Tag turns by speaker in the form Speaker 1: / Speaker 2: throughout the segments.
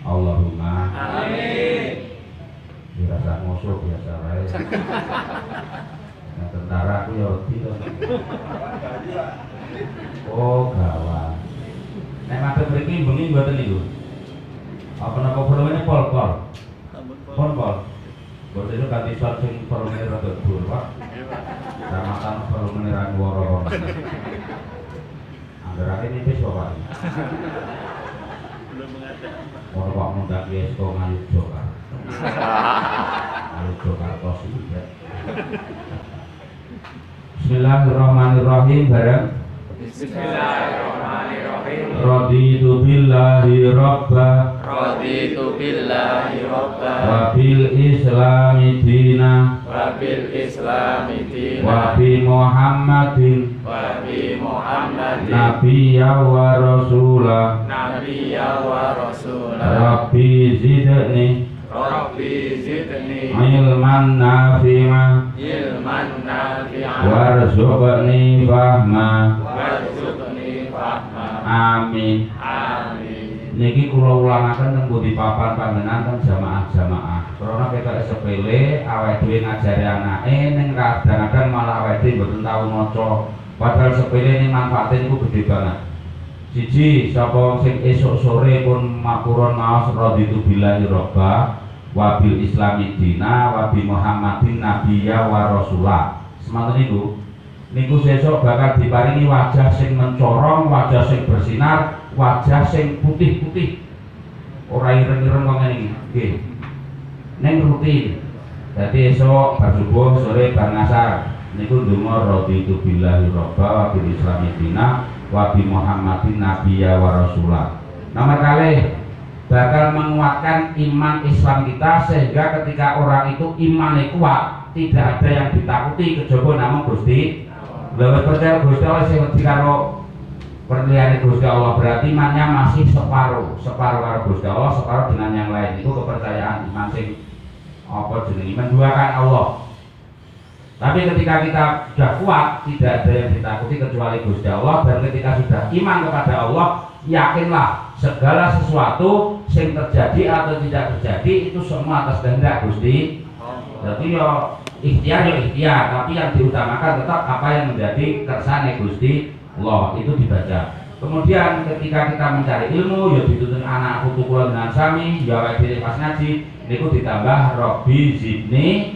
Speaker 1: Allahumma amin. Dirasa musuh biasa wae. Nah, tentara ku ya wedi to. Oh, gawat. Nek madhep mriki bengi mboten niku. Apa nama volumenya pol. Buat itu ganti suat sing volumenya rada dhuwur, Pak. Ramatan volumenya ra woro. Anggerake nipis kok, Pak. Belum mengada. Ora kok mundak wis kok ngayu Jokar. Ngayu Jokar tos iki. Bismillahirrahmanirrahim bareng.
Speaker 2: Bismillahirrahmanirrahim.
Speaker 1: Raditu billahi rabba wa bil islami dina wa bi Muhammadin nabiyya wa rasula Rabbi zidni ilman nafi'a warzuqni fahma. Amin. Niki kula ulangaken teng pundi papan panjenengan teng jamaah-jamaah. Karena ketok sepele awake dhewe ngajari anake ning kadang-kadang malah awake dhewe mboten tau maca. Padahal sepele ning manfaate niku gedhe banget. Siji, sapa sing esuk sore pun mapuron maos raditu billahi robba wa bil islami dina wa bi Muhammadin nabiyya wa rasula. Semanten niku sesuk bakal diparingi wajah sing mencorong, wajah sing bersinar, wajah sing putih-putih. Ora ireng-ireng kok ngene iki. Nggih. Ning rutin. Dadi esuk bar subuh, sore bar ngasar niku ndonga raditu billahi robba wa bil islami dina wa bi Muhammadin nabiyya wa rasula. Nomor kalih bakal menguatkan iman Islam kita sehingga ketika orang itu imannya kuat, tidak ada yang ditakuti kejaba namung Gusti. Lha percaya Gusti Allah sing wedi karo perliyane Gusti Allah, berarti imannya masih separuh karo Gusti Allah, separuh dengan yang lain. Itu kepercayaan iman sing apa jenenge menduakan Allah. Tapi ketika kita sudah kuat, tidak ada yang ditakuti kecuali Gusti Allah, dan ketika sudah iman kepada Allah, yakinlah segala sesuatu yang terjadi atau tidak terjadi itu semua atas kehendak Gusti. Jadi ya ikhtiar, tapi yang diutamakan tetap apa yang menjadi kersane Gusti Allah itu dibaca. Kemudian ketika kita mencari ilmu, ya dituntun anak putu kula dengan sami, ya wae dhewe pas ngaji, niku ditambah Robbi zidni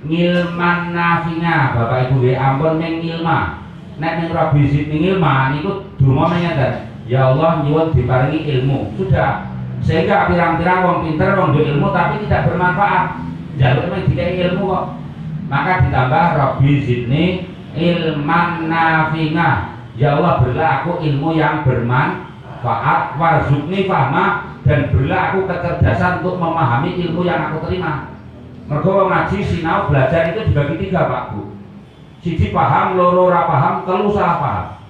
Speaker 1: ngilman nafi'na. Bapak Ibu nggih ampun ming ngilma. Nek ning Robbi zidni ngilma niku donga menyadar, ya Allah nyuwun diparingi ilmu. Sudah. Sehingga pirang-pirang wong pinter wong duwe ilmu tapi tidak bermanfaat. Jaluk men dikai ilmu kok. Maka ditambah Robbi zidni ilman nafi'na. Ya Allah berilah aku ilmu yang bermanfaat, warzuqni fahma, dan berilah aku kecerdasan untuk memahami ilmu yang aku terima. Mergo ngaji sinau belajar itu dibagi tiga, Pak Bu. Siji paham, loro ora paham, telu salah paham.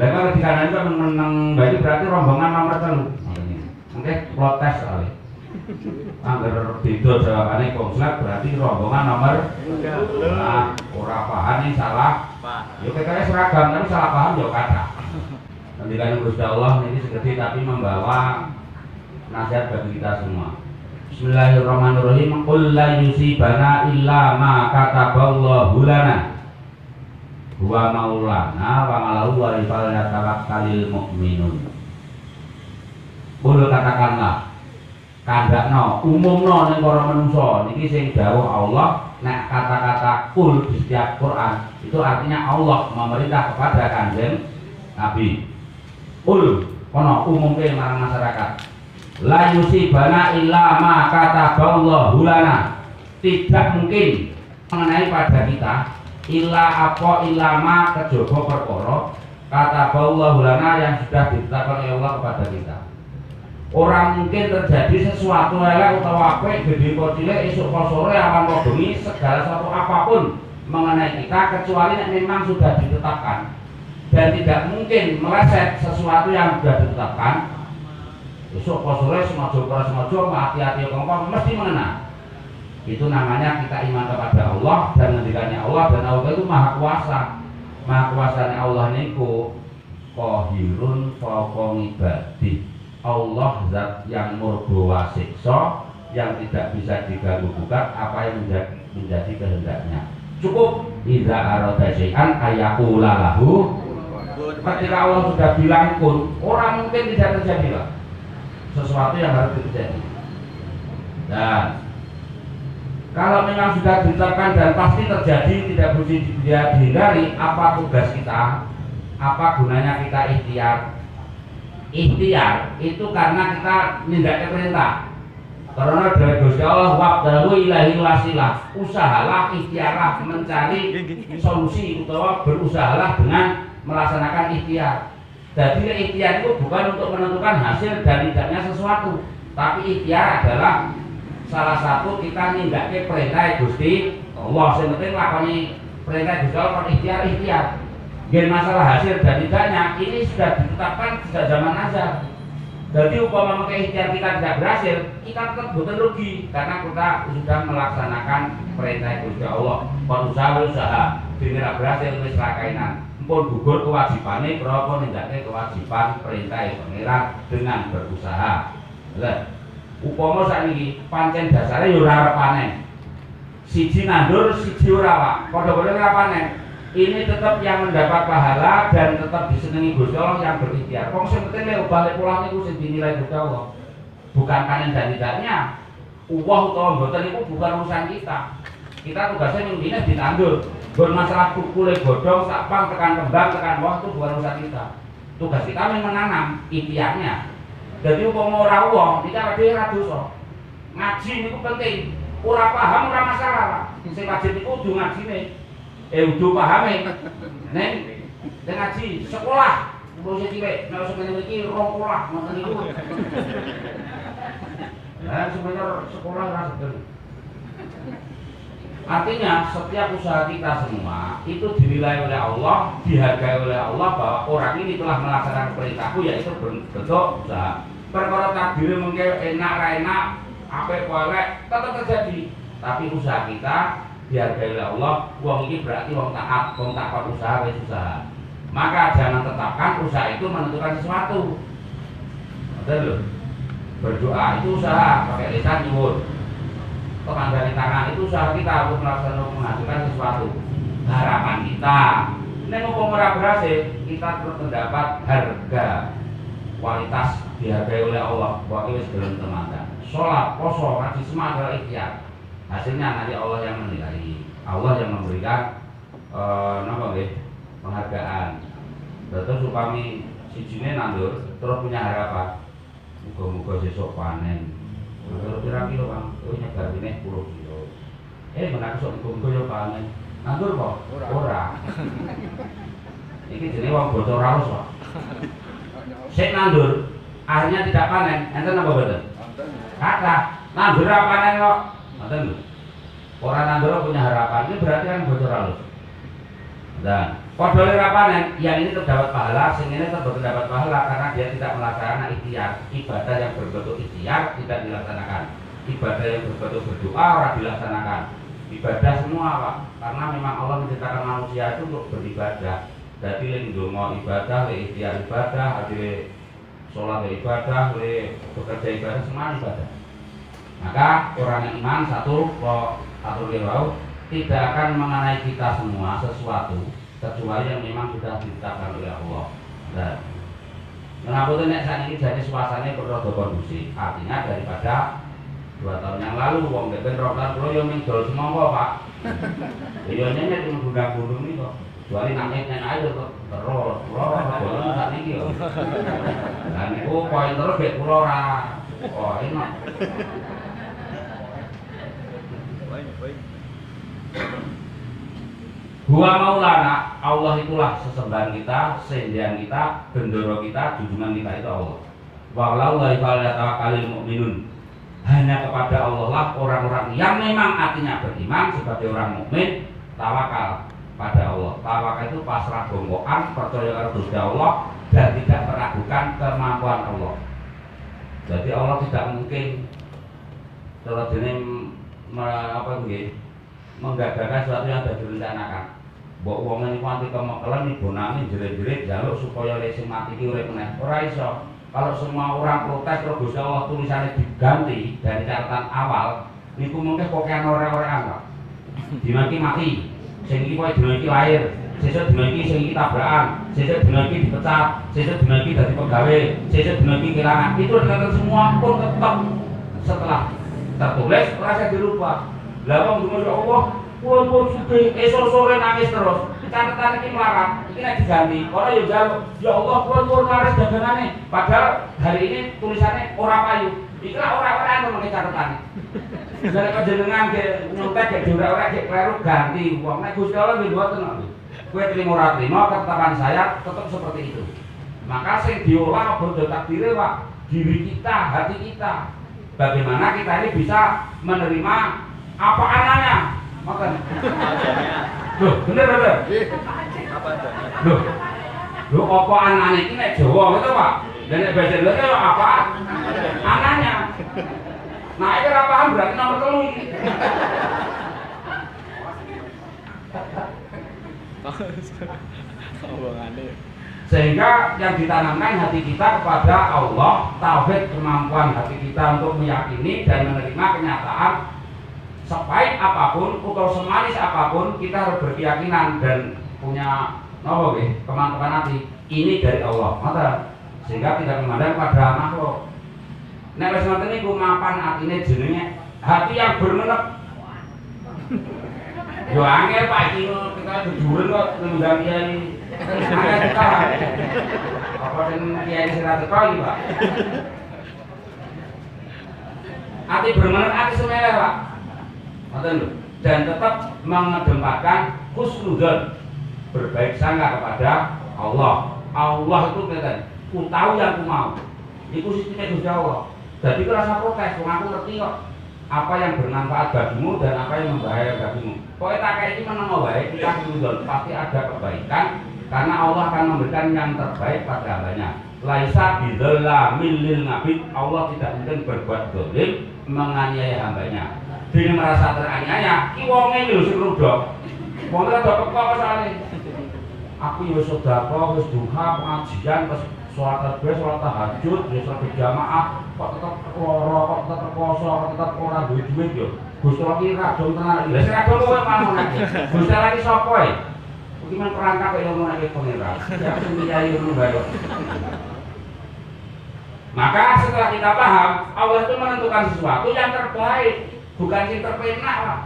Speaker 1: Lah kalau dikanan itu meneng bayi berarti rombongan nomor 3. Oke, protes kali. Angger beda jawabane konslet berarti rombongan nomor 3. Nah, ora paham ini salah. Ya kita seragam tapi salah paham ya kata. Nantikan Gusti Allah ini segede tapi membawa nasihat bagi kita semua. Bismillahirrahmanirrahim. Qul la yusibana illa ma kataballahu lana. Huwa maulana wa malahu wa falyatawakkalul mu'minun. Qul katakanlah, kandakno, umumno ning para manungsa niki sing dawuh Allah. Nek kata-kata kul di setiap Quran itu artinya Allah memerintah kepada Kanjeng Nabi. Kul kono umumke marang masyarakat. La yusibana illa ma kataballahu lana. Tidak mungkin mengenai pada kita illa apa illa ma kejaba perkara kataballahu lana yang sudah ditetapkan oleh Allah kepada kita. Orang mungkin terjadi sesuatu elek utawa apik, gede kok cilik, esuk kok sore, awan kok bengi, segala sesuatu apapun mengenai kita kecuali nek memang sudah ditetapkan, dan tidak mungkin meleset sesuatu yang sudah ditetapkan. Esuk kok sore semoga hati-hati kongkong mesti mengena. Itu namanya kita iman kepada Allah dan ngendikannya Allah, dan Allah itu maha kuasa. Maha kuasanya Allah niku qahirun fawqa ibadih. Allah zat yang murba siksa, yang tidak bisa diganggu gugat apa yang menjadi kehendaknya. Cukup idza arada syai'an ayaqula lahu. Ketika Allah sudah bilang kun, orang mungkin tidak terjadi lah sesuatu yang harus terjadi. Dan kalau memang sudah ditetapkan dan pasti terjadi, tidak bisa dihindari, apa tugas kita? Apa gunanya kita ikhtiar? Ikhtiar itu karena kita nindaknya perintah. Karena dari Gusti Allah wabdalu ilahi wasilah, usahalah, ikhtiarlah mencari solusi utawa berusahalah dengan melaksanakan ikhtiar. Jadi ikhtiar itu bukan untuk menentukan hasil dan tidaknya sesuatu, tapi ikhtiar adalah salah satu kita nindaknya perintah Gusti Allah. Yang penting lakoni perintah Gusti Allah, ikhtiar. Gen masalah hasil dan tidaknya ini sudah ditetapkan sejak zaman azal. Jadi umpama ikhtiar kita tidak berhasil, kita tetap bukan rugi karena kita sudah melaksanakan perintah Gusti Allah. Usaha dengan berhasil wis rakainan. Pun gugur kewajibannya, berapa nindaknya kewajiban perintah pangeran dengan berusaha. Upama sakniki pancen dasare yo ora arep panen. Siji nandur, siji ora wak. Padha-padha ora panen. Ini tetap yang mendapat pahala dan tetap disenangi Gusti Allah yang berikhtiar. Wong sing penting lek balik pulang niku sing dinilai Gusti Allah. Bukan panen dan tidaknya. Uwah utawa mboten niku bukan urusan kita. Kita tugasnya mungkin ditandur. Bukan masalah tukule godhong, sapang, tekan kembang, tekan wah itu bukan urusan kita. Tugas kita memang menanam ikhtiarnya. Jadi umpama ora wong, kita dhewe ora dosa. Ngaji niku penting. Ora paham ora masalah, Pak. Sing wajib niku kudu ngajine. Kudu pahame. Neng ngaji sekolah. Kulo sing cilik, nek sampeyan iki 2 sekolah ngoten niku. Lah sebenarnya sekolah ora sedeng. Artinya setiap usaha kita semua itu dinilai oleh Allah, dihargai oleh Allah bahwa orang ini telah melaksanakan perintahku, yaitu bentuk usaha. Perkara takdir mungkin enak, apa boleh tetap terjadi. Tapi usaha kita dihargai oleh Allah. Wong ini berarti wong taat usaha wis usaha. Maka jangan tetapkan usaha itu menentukan sesuatu. Betul loh. Berdoa itu usaha, pakai lisan nyuwun. Teman dari tangan itu usaha kita untuk menghasilkan sesuatu. Harapan kita, ini mau berhasil, kita terdapat harga kualitas dihargai oleh Allah. Bahwa itu sebelum teman-teman. Sholat, poso, ngaji semua adalah ikhtiar. Hasilnya nanti Allah yang menilai, Allah yang memberikan penghargaan. Terus upami sijine nandur, terus punya harapan. Muga-muga sesuk panen. Kalau kira-kira Bang, itu nyebar ini 10 kilo. Menak sok muga-muga yo panen. Nandur kok? Ora. Iki jenenge wong bocor raus, Pak. Sik nandur, akhirnya tidak panen. Enten apa boten? Kata, nandur ora panen kok. Ngoten lho. Orang nandur punya harapan, ini berarti kan bocor halus. Dan padha ora panen, yang ini terdapat pahala, sing ini terdapat pahala karena dia tidak melaksanakan ikhtiar. Ibadah yang berbentuk ikhtiar tidak dilaksanakan. Ibadah yang berbentuk berdoa ora dilaksanakan. Ibadah semua, Pak, karena memang Allah menciptakan manusia itu untuk beribadah. Jadi lek ndonga ibadah, lek ikhtiar ibadah, adile sholat ibadah, lek bekerja ibadah, semua ibadah. Maka orang yang iman satu lewat tidak akan mengenai kita semua sesuatu kecuali yang memang sudah ditetapkan oleh Allah. Dan kenapa nek saat ini jadi suasananya berdoa kondusif? Artinya daripada 2 tahun yang lalu wong deken rokan kulo yo mendol semangka, Pak. Yo nyenyet gunung-gunung nih kok. Kecuali nangis-nangis aja terus kulo saat ini yo. Lah niku poin terus gek kulo ora. Oh, enak. Huwa maulana, Allah itulah sesembahan kita, sendian kita, gendero kita, junjungan kita itu Allah. Walau la falyatawakkalul mu'minun. Hanya kepada Allah lah orang-orang yang memang artinya beriman sebagai orang mukmin tawakal pada Allah. Tawakal itu pasrah bongkoan, percaya kepada Gusti Allah dan tidak meragukan kemampuan Allah. Jadi Allah tidak mungkin kalau jenis menggagalkan sesuatu yang sudah direncanakan. mbok wong niku anti kemekelen ibonane jerit-jerit njaluk supaya lek sing mati iki urip meneh. Ora iso. Kalau semua orang protes terus Gusti Allah tulisannya diganti dari catatan awal, niku mungkin pokoke ora-ora kok. Dina iki mati, sing iki kowe dina iki lahir, sesuk dina iki sing iki tabrakan, sesuk dina iki dipecat, sesuk dina iki dadi pegawai, sesuk dina iki kehilangan. Itu dengan semua pun tetap setelah tertulis ora bisa dirubah. Lah wong Gusti Allah pun sugih esuk sore nangis terus. Catatan iki melarat, iki nek diganti. Ora yo njaluk, ya Allah pun laris daganane. Padahal hari ini tulisannya ora payu. Iki lah ora-ora anu mengke catetane. Jare panjenengan ge nyontek ge ora-ora ge kleru ganti wong. Nek Gusti Allah nggih mboten kok. Kowe trimo ora trimo ketetapan saya tetap seperti itu. Maka sing diolah bodo takdire Pak, diri kita, hati kita. Bagaimana kita ini bisa menerima apa ananya? Makan. Loh, bener.
Speaker 2: Apa adanya?
Speaker 1: Loh, apa anane iki nek Jawa gitu, Pak. Dan nek bahasa Indonesia apa? Ananya. Nah, iki ora paham berarti nomor 3 iki. Sehingga yang ditanamkan hati kita kepada Allah, tauhid, kemampuan hati kita untuk meyakini dan menerima kenyataan sepahit apapun atau semanis apapun kita harus berkeyakinan dan punya kemantapan hati ini dari Allah. Maka sehingga tidak memandang pada makhluk. Nek wis ngoten niku mapan atine jenenge hati yang bermenep. Yo angel Pak iki kita duduren kok nunggang kiai. Angel kita. Apa den kiai sira teko iki, Pak? Hati bermenep hati semele, Pak. Dan tetap mengedepankan husnudzon, berbaik sangka kepada Allah. Allah itu kelihatan, ku tahu yang ku mau. Iku sistemnya Gusti Allah. Jadi ku rasa protes, aku ngerti kok apa yang bermanfaat bagimu dan apa yang membahayakan bagimu. Pokoknya tak kayak ini menang baik, kita husnudzon pasti ada kebaikan karena Allah akan memberikan yang terbaik pada hambanya. Laisa bidzallamil lil abid, Allah tidak mungkin berbuat zalim menganiaya hambanya. Dene merasa teraniaya, ki wonge lho sing rudok. Wong ora dapat apa soalé. Aku ya wis sedekah, wis duha, pengajian, terus sholat tarawih, sholat tahajud, ya sholat berjamaah, kok tetep lara, kok tetep poso, kok tetep ora duwe duit yo. Gusti Allah ki radon tenan. Lah sing radon kowe malah ngono. Gusti Allah ki sapa e? Iki men perangkat kaya ngono iki pangeran. Ya sing nyai ngono bae. Maka setelah kita paham, Allah itu menentukan sesuatu yang terbaik. Bukan yang terpenak Pak.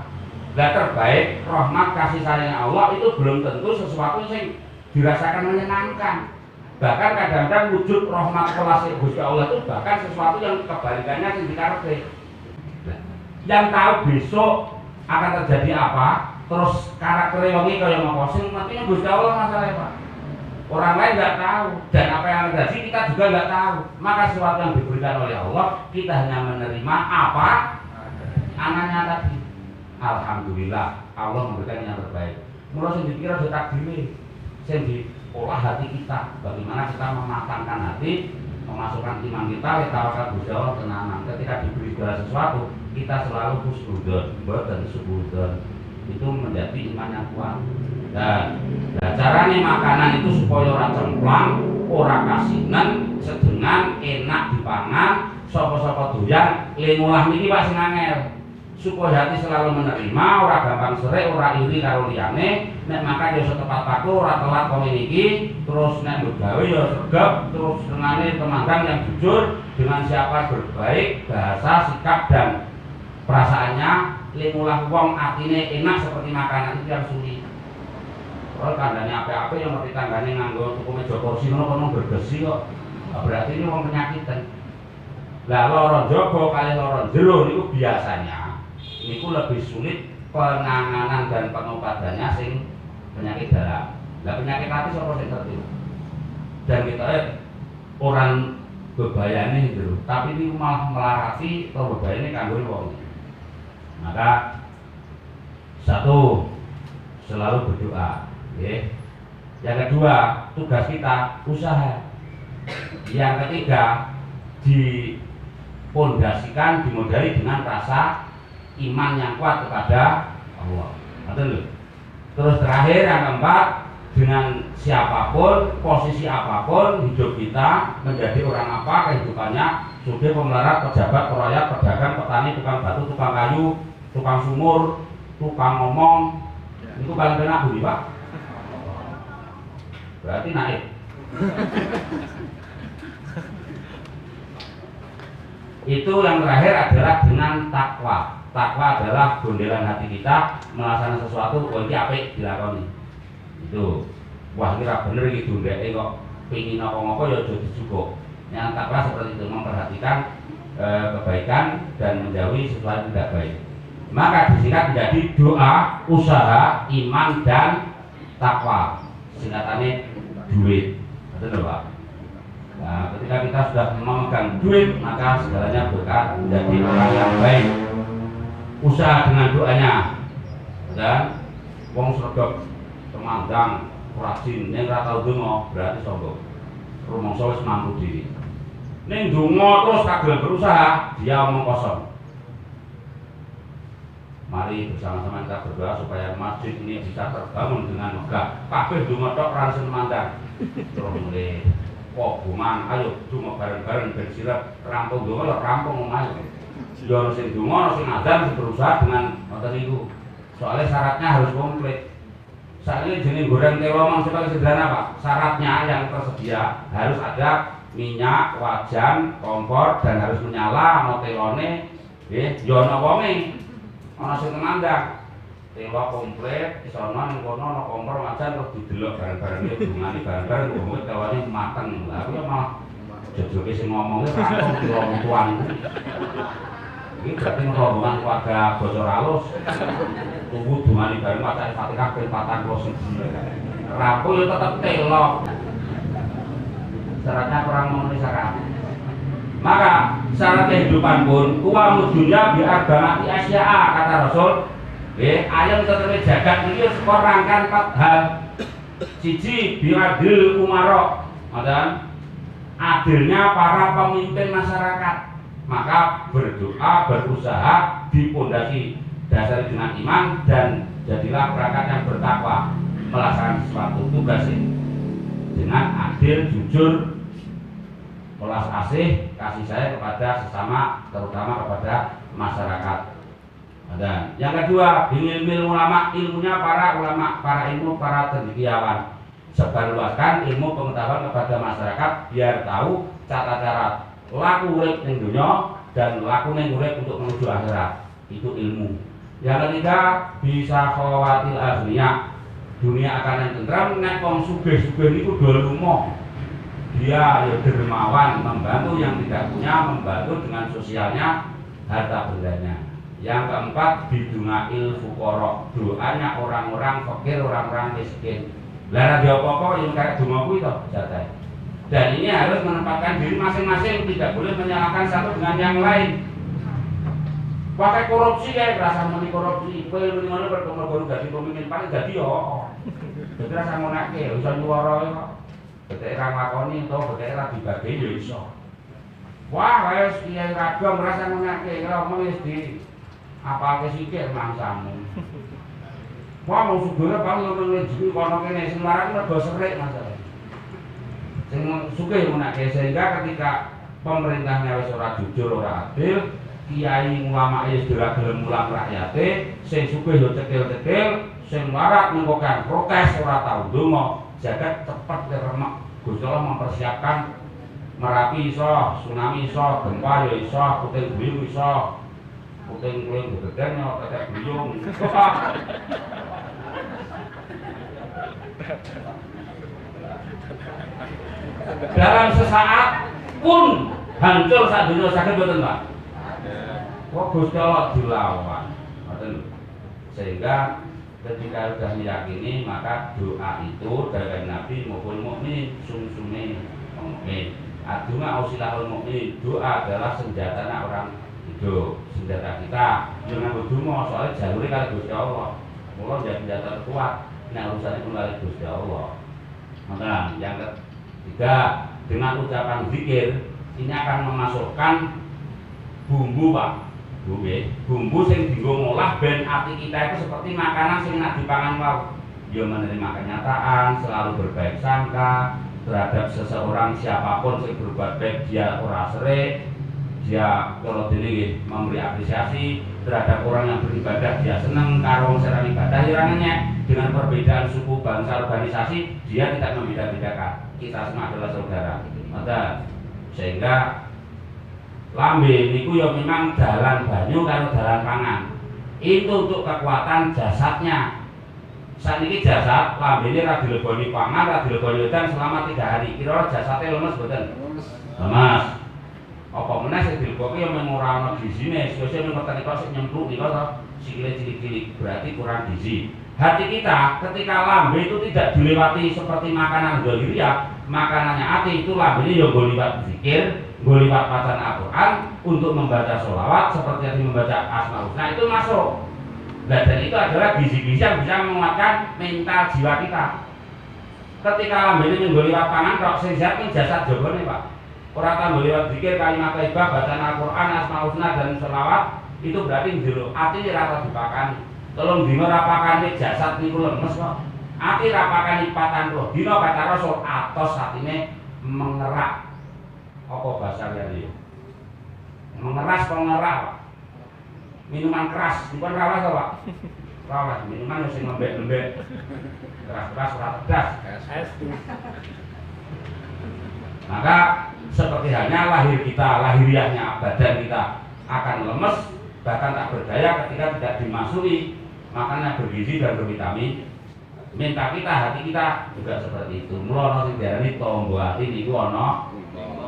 Speaker 1: Lah terbaik rahmat kasih sayang Allah itu belum tentu sesuatu yang dirasakan menyenangkan. Bahkan kadang-kadang wujud rahmat kelas Gusti Allah itu bahkan sesuatu yang kebalikannya yang dikarepe. Yang tahu besok akan terjadi apa, terus karakter wonge kaya ngopo sing mestine Gusti Allah masalahnya Pak. Orang lain nggak tahu dan apa yang terjadi kita juga nggak tahu. Maka sesuatu yang diberikan oleh Allah kita hanya menerima apa anaknya tadi. Alhamdulillah Allah memberikan yang terbaik. Mulai sing dikira do takdire, sing diolah hati kita. Bagaimana kita mematangkan hati, memasukkan iman kita, tawakal Gusti Allah tenanan. Ketika diberi segala sesuatu, kita selalu husnudzon, dan subudzon. Itu menjadi iman yang kuat. Dan caranya makanan itu supaya orang cemplang, orang kasinan, sedengan, enak dipangan, sapa-sapa doyan, lengolah niki Pak sing angel. Supaya hati selalu menerima, ora gampang serik, ora iri karo liyane, nek makan ya setepat waktu, ora telat wong iki, terus nek begawe ya sregep, terus dengane temanggang yang jujur, dengan siapa berbaik, bahasa, sikap dan perasaannya, lengolah wong atine enak seperti makanan itu yang sulit. Kalau kandangnya apa-apa yang ngerti tanggane nganggo tuku meja kursi ngono bergesi kok. Berarti ini wong penyakitan. Lah lara njaba kali lara jero niku biasanya niku lebih sulit penanganan dan pengobatannya sing penyakit dalam. Lah penyakit hati sapa sing ngerti? Dan kita orang bebayane gitu. Tapi ini malah melarati atau bebayane kanggo wong. Maka satu selalu berdoa. Okay. Yang kedua, tugas kita usaha. Yang ketiga, dipondasikan, dimodali dengan rasa iman yang kuat kepada Allah. Betul. Terus terakhir yang keempat, dengan siapapun, posisi apapun hidup kita, menjadi orang apa kehidupannya, sugih, pemelarat, pejabat, perakyat, pedagang, petani, tukang batu, tukang kayu, tukang sumur, tukang ngomong, itu paling penak budi Pak. Berarti naik. Itu yang terakhir adalah dengan takwa. Takwa adalah gondelan hati kita melaksanakan sesuatu, oh ini apik dilakoni. Itu, wah kira bener gitu, ndek kok pingin apa-apa ya jadi cukup. Yang takwa seperti itu, memperhatikan kebaikan dan menjauhi sesuatu yang tidak baik. Maka disingkat menjadi doa, usaha, iman dan takwa. Singkatannya duit. Betul Pak. Nah, ketika kita sudah memegang duit, maka segalanya berkah menjadi orang yang baik. Usaha dengan doanya, dan wong sregep temandang rajin ning ra tau donga berarti sombong. Rumangsa wis mampu diri. Ning donga terus kagel berusaha, dia omong kosong. Mari bersama-sama kita berdoa supaya masjid ini bisa terbangun dengan megah. Kabeh donga tok ra semandang. Terus mulai koguman, ayo donga bareng-bareng ben sirep rampung donga lho rampung omahe. Ya ono sing donga, ono sing azan, sing berusaha dengan ngoten niku. Soalnya syaratnya harus komplit. Saat ini jenis goreng terowong sebagai sederhana Pak. Syaratnya yang tersedia harus ada minyak, wajan, kompor dan harus menyala, ono telone, nggih, ya ono wonge. Ono sing temandang. Telo komplit, isono ning kono ono kompor, wajan terus didelok bareng-bareng iki bungane bareng-bareng wong telone mateng. Lah aku ya malah jojoke sing ngomongnya rampung kira mutuan. Ini berarti rombongan keluarga bocor halus. Tunggu dungani bareng macam Fatihah ping 41. Rampung ya tetap telok. Syaratnya kurang memenuhi syarat. Maka syarat kehidupan pun uang dunia biar banget asya'a kata Rasul. Ayam tetapi jagat ini skor rangkan 4 hal. Siji biadil umaro, adilnya para pemimpin masyarakat. Maka berdoa, berusaha dipondasi dasar dengan iman dan jadilah perangkat yang bertakwa melaksanakan sesuatu tugas ini dengan adil, jujur, welas asih, kasih sayang kepada sesama, terutama kepada masyarakat. Dan yang kedua, ilmu ulama, ilmunya para ulama, para ilmu, para cendekiawan, sebarluaskan ilmu pengetahuan kepada masyarakat biar tahu cara-cara laku urip ning dunya dan laku ning urip untuk menuju akhirat. Itu ilmu. Yang ketiga, bisa khawatir akhirnya dunia akan yang tentram. Nek wong sugih-sugih niku do lumo. Dia ya dermawan, membantu yang tidak punya, membantu dengan sosialnya, harta bendanya. Yang keempat, bidungail fuqara, doanya orang-orang fakir, orang-orang miskin. Lah ra apa-apa yang kayak donga kuwi to jatah. Dan ini harus menempatkan diri masing-masing, tidak boleh menyalahkan satu dengan yang lain. Pakai korupsi kayak rasa meni korupsi, kowe muni-muni berkompor dadi pemimpin paling dadi yo. Dadi rasa ngonake, iso nyuwara kok. Betek ra nglakoni to, betek ra dibagi yo iso. Wah, wis kiai ragam rasa ngonake, ora omong wis di apake sikil mangsamu. Wah, mau sugih paling ngene iki kono kene sing larang rego serik masalah. Sing sugih menake sehingga ketika pemerintahnya wis ora jujur, ora adil, kiai ulama wis ora gelem mulang rakyate, sing sugih yo cekil-cekil, sing warak mengkokan protes ora tau ndonga, jagat cepet remek. Gusti Allah mempersiapkan Merapi iso, tsunami iso, gempa yo iso, puting beliung iso, puting beliung gegeden yo tetek beliung. Dalam sesaat pun hancur sak dunia sakit betul Pak. Kok Gusti Allah dilawan. Sehingga ketika sudah meyakini maka doa itu dari Nabi maupun mukmin sung-sunge mukmin. Adunga ausilahul mukmin, doa adalah senjata orang hidup, senjata kita. Jangan berdungo soalnya jalurnya kali Gusti Allah. Mula jadi senjata kuat. Nah urusannya kembali Gusti Allah. Maka yang ketiga, dengan ucapan zikir ini akan memasukkan bumbu Pak, bumbu sing dienggo ngolah ben ati kita itu seperti makanan sing nak dipangan wae. dia menerima kenyataan, selalu berbaik sangka terhadap seseorang siapapun yang berbuat baik, dia ora serik, dia kalau dene memberi apresiasi terhadap orang yang beribadah, dia senang karo wong sing ibadah orangnya. Dengan perbedaan suku, bangsa, organisasi, dia tidak membeda-bedakan. Kita semua adalah saudara. Maka sehingga lambe niku ya memang dalan banyu karo dalan pangan. Itu untuk kekuatan jasadnya. Saat ini jasad lambe ini ra dileboni pangan, ra dileboni udan selama 3 hari. Kira jasadnya lemes boten? Lemes. Apa meneh sing dilebokke ya mung ora ana gizine, sesuk mung ngoten kok sik nyempluk nika to, sikile cilik-cilik, berarti kurang gizi. Hati kita ketika lambe itu tidak dilewati seperti makanan zahiriyah, makanannya hati itu lambene ya nggo liwat zikir, nggo liwat bacaan Al-Qur'an, untuk membaca sholawat seperti yang membaca Asmaul Husna itu masuk. Dan itu adalah gizi-gizi yang bisa menguatkan mental jiwa kita. Ketika lambene nggo liwat pangan kok sing sehat ning jasad jabone, Pak. Ora tambah liwat zikir, kalimat thayyibah, bacaan Al-Qur'an, Asmaul Husna dan sholawat, itu berarti njero ati ora dipakani. Tolong dino rapakane jasad niku lemes kok. Ati rapakane 40 dino kata Rasul atos atine mengerak. Apa bahasa liyane? Mengeras pengerak, Pak. Minuman keras, bukan rawas, Pak. Rawas, minuman sing lembek-lembek. Keras-keras ora pedas. Maka seperti halnya lahir kita, lahiriahnya badan kita akan lemes, bahkan tak berdaya ketika tidak dimasuki makanan bergizi dan bervitamin. Minta kita, hati kita juga seperti itu. Mula sing diarani tombo ati niku ana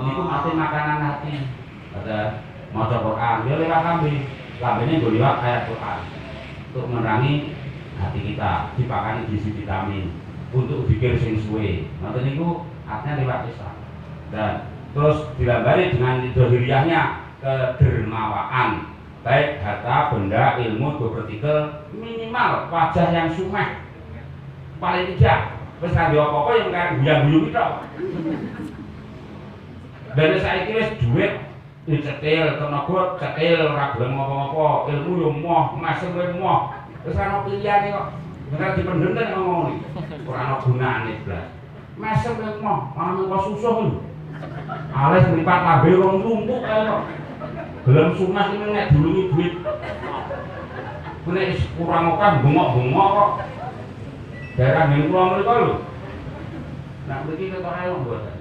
Speaker 1: niku mati makanan hati. Ada maca Quran, ya lewat lambe. Lambene nggo liwat ayat Quran. Untuk menerangi hati kita, dipakani gizi vitamin untuk zikir sing suwe. Ngoten niku artinya lewat Islam. Dan terus dilambari dengan zahiriyahnya kedermawaan. Baik harta, benda, ilmu, berartikel, minimal wajah yang sumeh, paling tidak wis kanggo apa-apa yang kayak guyu-guyu kita. Dan saiki wis duit dicetil, tenaga cetil, ora gelem apa-apa, ilmu yo moh, masih moh. Wis ana pilihane kok. Bener dipendem nek ngomong iki. Ora ana gunane blas. Masih moh, ana kok susah lho. Ales mripat lambe wong tumpuk kae kok. Gelem sunah ini nek dulungi duit. Nek kurang okah bengok-bengok kok. Daerah ngene kula mriko lho. Nek mriki ketok ae mboten.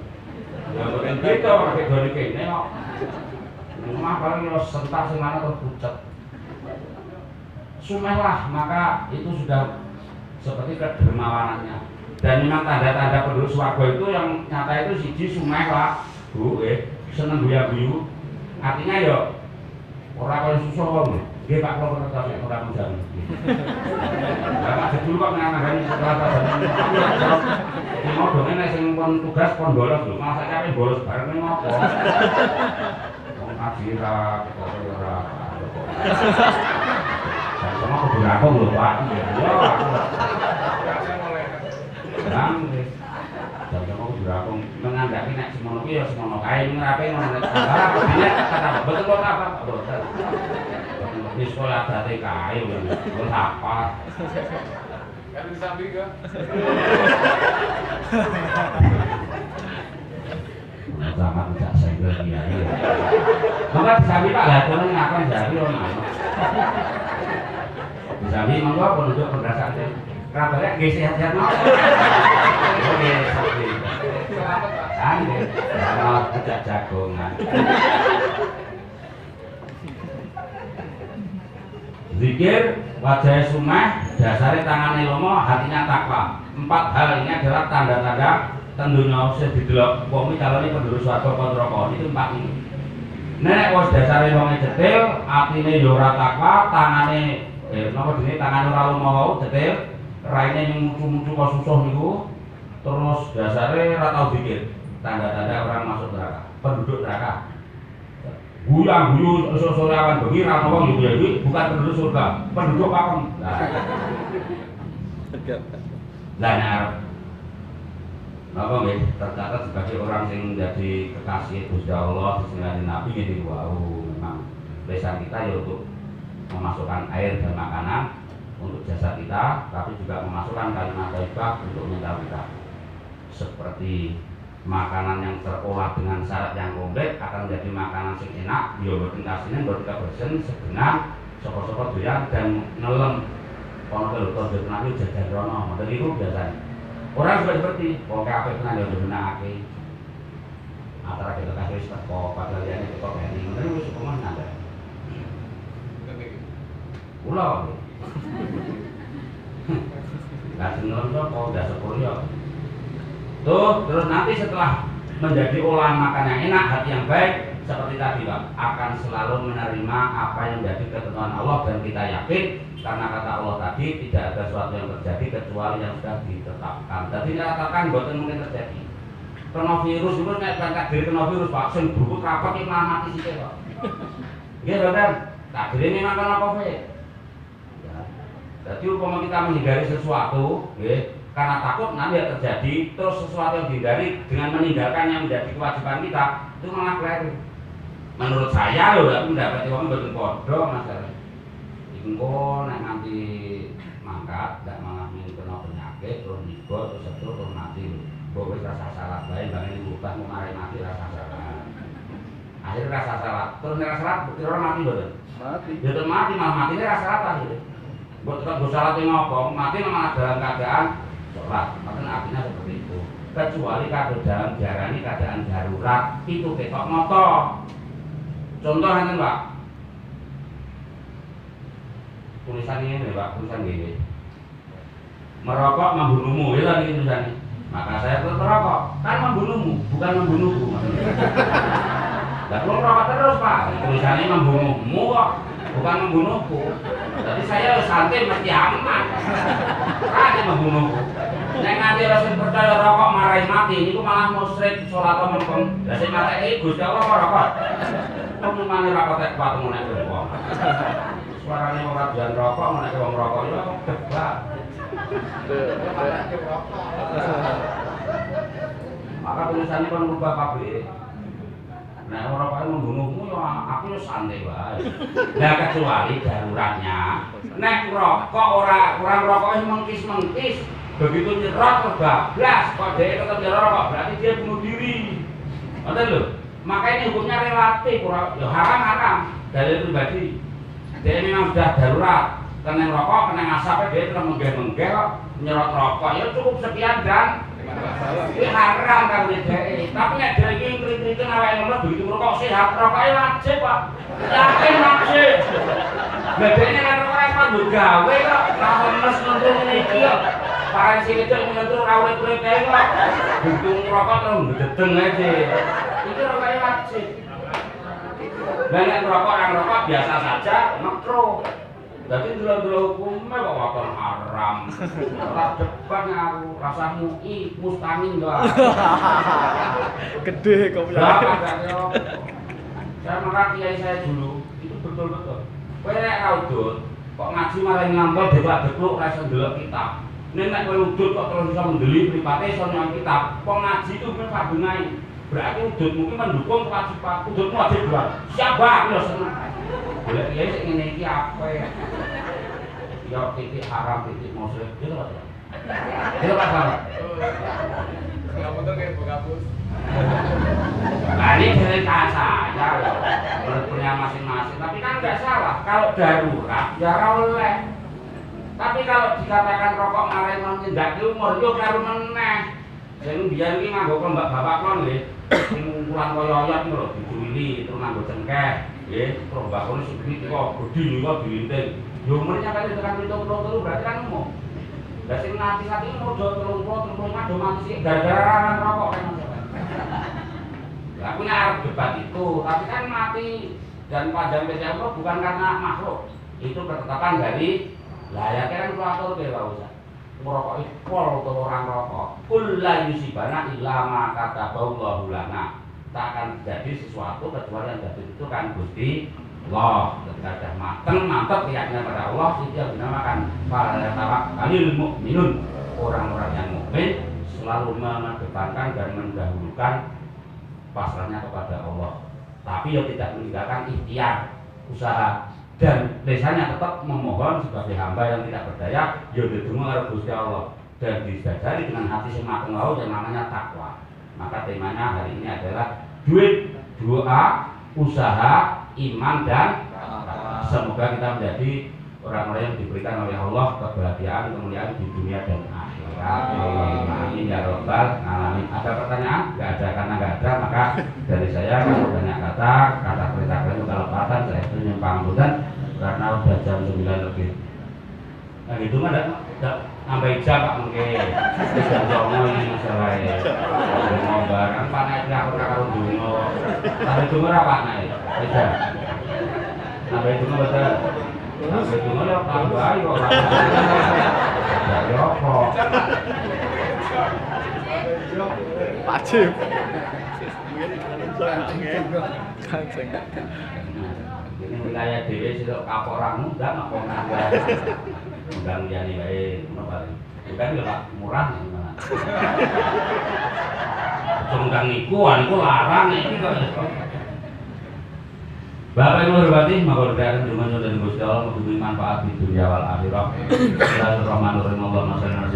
Speaker 1: Ya mboten beda pakai gone kene kok. Rumah paling yo sentak sing mana terpucet. Sumehlah, maka itu sudah seperti kedermawanannya. Dan memang tanda-tanda penduduk swarga itu yang nyata itu siji sumeh lah, Bu, seneng guyu-guyu. Artinya ya ora kaya susah wong. Nggih Pak kula ngertos ora menjani. Lah Pak dulu kok nangani setelah padane. Mau dong nek sing pon tugas pon bolos lho, malah sakjane bolos bareng ning ngopo. Wong ngaji ra ora. Dan sama kudu aku lho Pak. Yo aku. Nang dan sama kudu aku mengandaki nek semono ki ya semono kae ngrape ngono nek kata betul kok apa betul. Di sekolah date kae wis apa. Kan di samping kan. Zaman tidak senggel kiai. Maka di samping Pak lah kono ngakon jari ono. Di samping monggo penduduk berdasar kabarnya nggih sehat-sehat mawon. Oke, sapi. Selamat Pak. Nggih. Selamat ajak jagongan. Zikir, wajah sumeh, dasare tangane lomo, hatinya takwa. 4 hal ini adalah tanda-tanda tentunya usah didelok wong iki kalane penduduk swarga apa neraka. Itu 4 ini. Nek wis dasare wong cetil, atine yo ora takwa, tangane napa jenenge tangane ora lomo wau cetil. Raine yang muncul-muncul kok susah niku, terus dasare ora tau zikir. Tanda-tanda orang masuk neraka, penduduk neraka. Guyu sore awan bengi ra ono wong iki bukan penduduk surga, penduduk pakem. Lah arep napa nggih tercatat sebagai orang yang menjadi kekasih Gusti Allah disengaja Nabi ngene wau memang lisan kita ya untuk memasukkan air dan makanan untuk jasad kita, tapi juga memasukkan kalimat thayyibah untuk mental kita. Seperti makanan yang terolah dengan syarat yang komplit akan menjadi makanan sing enak, yo boten kasine boten kebersihan segenap saka-saka doyan dan ngelem. Kono lho to nabi jajan rono, ngoten niku biasane. Orang juga seperti wong apik tenan yo benakake. Antara kita kasih wis teko padahal liyane teko kene. Ngoten wis kok nanda. Kula. Lajeng ngelem kok udah sepuluh yo. Tuh, terus nanti setelah menjadi olahan makan yang enak, hati yang baik, seperti tadi Pak, akan selalu menerima apa yang menjadi ketentuan Allah dan kita yakin karena kata Allah tadi tidak ada sesuatu yang terjadi kecuali yang sudah ditetapkan. Jadi ditetapkan bukan mungkin terjadi. Kena virus itu nek takdir kena virus Pak, sing brukut rapat iki malah mati sithik kok. Nggih, Dokter. Takdir memang kena Covid. Ya. Jadi umpama kita menghindari sesuatu, nggih, karena takut nanti ya terjadi, terus sesuatu yang dihindari dengan meninggalkan yang menjadi kewajiban kita, itu malah keliru. Menurut saya loh, aku mendapati orang betul bodoh masalah. Ingko nek nanti mangkat, tidak malah kena penyakit, terus nigo, terus mati. Bawa rasa salat, baik banget ini bukan mau mati rasa salat. Akhirnya rasa salat, terus rasa salat, bukti orang mati betul.
Speaker 2: Mati.
Speaker 1: Betul mati, malah matinya rasa salat akhirnya. Buat tetap salat yang ngomong, mati memang dalam keadaan sholat, makanya artinya seperti itu. Kecuali kalau dalam jarani keadaan darurat itu ketok moto. Contoh enten Pak, tulisan ini Pak, tulisan gini. Merokok membunuhmu, itu lagi tulisannya. Maka saya terus merokok, kan membunuhmu, bukan membunuhku. Lah kalau merokok terus Pak, tulisannya membunuhmu kok, bukan membunuhku. Jadi saya santai mesti aman. Kan membunuhku. Nek nganti rasul percaya rokok marahi mati, niku malah musyrik salat mempeng. Lah sing mateni Gusti Allah rokok. Kok mene rokok tek patung nek wong. Suarane ora jan rokok nek wong rokok yo debat. Maka tulisannya kan rubah kabeh. Nah, rokoknya membunuhmu ya aku yo santai wae. Lah kecuali daruratnya. Nek rokok orang rokoknya mengkis-mengkis. Begitu nyerot kebablas, kok dia tetap nyerot berarti dia bunuh diri. Betul loh. Maka ini hukumnya relatif, ya haram dalil pribadi. Dia memang sudah darurat, kena rokok, kena asapnya dia telah menggel nyerot rokok, ya cukup sekian dan ini haram kalau dia. Tapi nek dia ini kering-kering awake nomor begitu rokok sehat, rokoknya wajib Pak. Yakin wajib. Lah dene kan rokoknya kan gawe kok, ora mes nuntuk iki kok. Para sing itu menentu ora urip-urip kae kok. Buntung rokok terus ngededeng aja. Iki rokoknya wajib. Lah nek rokok biasa saja makruh. Dadi dulu hukumnya kok waton haram. Ora depan aku rasa mui mustamin doang.
Speaker 2: Gede kok punya.
Speaker 1: Saya marah kiai saya dulu itu betul-betul. Kowe nek raudut kok ngaji malah ngambek dekluk ra iso ndelok kitab. Nek kowe udut kok terus bisa mendeli pripate iso nyang kitab. Wong ngaji itu mung kabungai. Berarti udut mungkin mendukung kewajiban. Udutmu wajib buat. Siap Pak, yo seneng. Boleh kiai sing ngene iki apa ya? Yo titik haram titik musyrik gitu Pak. Gitu Pak Selamat.
Speaker 2: Enggak betul kayak bokapus.
Speaker 1: Nah ini dari saya menurut punya masing-masing. Tapi kan nggak salah. Kalau darurat ya oleh. Tapi kalau dikatakan rokok marahi mengindak umur, yo karo meneh. Sing biyen iki nganggo mbak bapak klon nggih. Sing pulang koyo-koyo lho dicuwili terus nganggo cengkeh, nggih. Terus bakone segede kok gedhi niku dilinting. Yo umurnya kan tekan 70 berarti kan umum. Lah sing ngati-ngati modho 30 do mati sik gara-gara rokok kan. Lah aku arep debat itu, tapi kan mati dan padam Allah bukan karena makhluk. Itu ketetapan dari lah ya kan kula atur ke Pak Ustaz. Merokok pol atau orang rokok. Kul la yusibana illa ma kataballahu lana. Tak akan terjadi sesuatu kecuali yang jadi itu kan Gusti Allah. Ketika mantap keyakinan pada Allah itu yang dinamakan para tawakkalul mukminun. Orang-orang yang mukmin selalu mengedepankan dan mendahulukan pasrahnya kepada Allah. Tapi yang tidak meninggalkan ikhtiar usaha. dan lisannya tetap memohon sebagai hamba yang tidak berdaya, ya ndedonga karo Gusti Allah dan disajari dengan hati sing mateng wau yang namanya takwa. Maka temanya hari ini adalah duit, doa, usaha, iman dan semoga kita menjadi orang-orang yang diberikan oleh Allah kebahagiaan, kemuliaan di dunia dan akhirat. Amin ya robbal alamin. Ada pertanyaan? Nggak ada, karena nggak ada maka dari saya kalau banyak kata perintah itu kelepatan saya itu nyempang karena udah jam 9 lebih. Nah gitu mah enggak nambahin jam Pak mungkin. Wis jono ini masalahnya. Mau barang panek aku karo dungo. Tapi dungo ora panek. Beda. Nambahin dungo betul. Nambahin dungo yo tambah yo ora. Ya kok.
Speaker 3: Wajib.
Speaker 1: Ini wilayah dhewe sira kaporan undang apa nangga. Undang liyane wae ngono paling. Bukan lho Pak, murah gimana. Undang niku larang iki kok. Bapak Ibu hormati, monggo dherekaken dungo dan Gusti Allah mugi manfaat di dunia wal akhirat. Bismillahirrahmanirrahim. Allahumma shalli ala